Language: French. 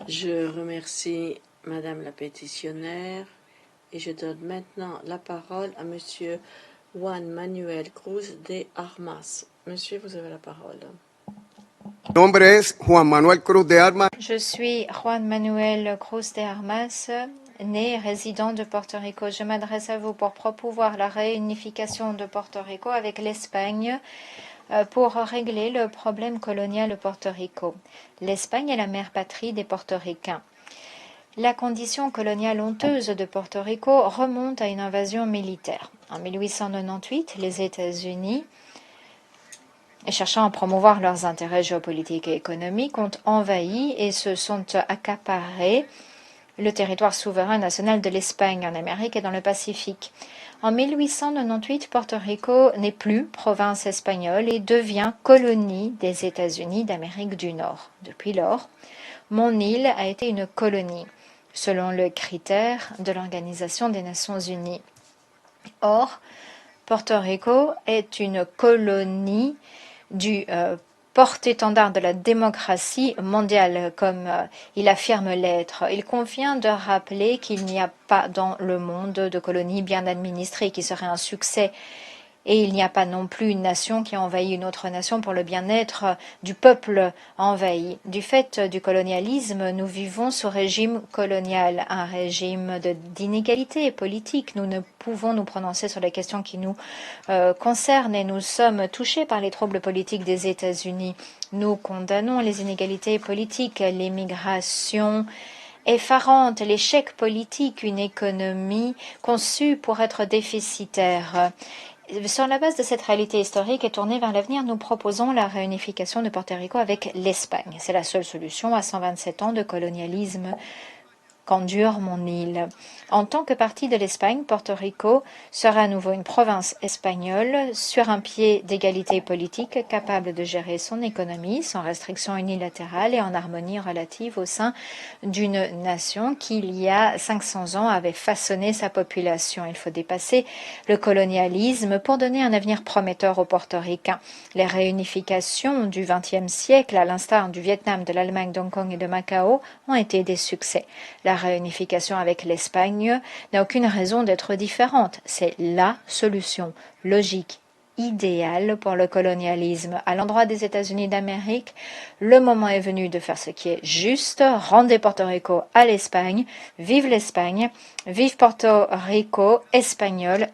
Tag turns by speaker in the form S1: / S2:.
S1: Je remercie Madame la pétitionnaire et je donne maintenant la parole à Monsieur Juan Manuel Cruz de Armas. Monsieur, vous avez la parole.
S2: Nombre es Juan Manuel Cruz de Armas.
S3: Je suis Juan Manuel Cruz de Armas, né et résident de Porto Rico. Je m'adresse à vous pour promouvoir la réunification de Porto Rico avec l'Espagne pour régler le problème colonial de Porto Rico. L'Espagne est la mère patrie des portoricains. La condition coloniale honteuse de Porto Rico remonte à une invasion militaire. En 1898, les États-Unis, cherchant à promouvoir leurs intérêts géopolitiques et économiques, ont envahi et se sont accaparés le territoire souverain national de l'Espagne en Amérique et dans le Pacifique. En 1898, Porto Rico n'est plus province espagnole et devient colonie des États-Unis d'Amérique du Nord. Depuis lors, mon île a été une colonie, selon le critère de l'Organisation des Nations Unies. Or, Porto Rico est une colonie du porte-étendard de la démocratie mondiale, comme il affirme l'être. Il convient de rappeler qu'il n'y a pas dans le monde de colonies bien administrées qui serait un succès. Et il n'y a pas non plus une nation qui a envahi une autre nation pour le bien-être du peuple envahi. Du fait du colonialisme, nous vivons sous régime colonial, un régime d'inégalité politique. Nous ne pouvons nous prononcer sur les questions qui nous concernent et nous sommes touchés par les troubles politiques des États-Unis. Nous condamnons les inégalités politiques, l'immigration effarante, l'échec politique, une économie conçue pour être déficitaire. Sur la base de cette réalité historique et tournée vers l'avenir, nous proposons la réunification de Porto Rico avec l'Espagne. C'est la seule solution à 127 ans de colonialisme qu'endure mon île. En tant que partie de l'Espagne, Porto Rico sera à nouveau une province espagnole sur un pied d'égalité politique, capable de gérer son économie sans restriction unilatérale et en harmonie relative au sein d'une nation qui, il y a 500 ans, avait façonné sa population. Il faut dépasser le colonialisme pour donner un avenir prometteur aux portoricains. Les réunifications du XXe siècle, à l'instar du Vietnam, de l'Allemagne, d'Hong Kong et de Macao, ont été des succès. La réunification avec l'Espagne n'a aucune raison d'être différente. C'est la solution logique, idéale pour le colonialisme. À l'endroit des États-Unis d'Amérique, le moment est venu de faire ce qui est juste. Rendez Porto Rico à l'Espagne. Vive l'Espagne. Vive Porto Rico espagnol.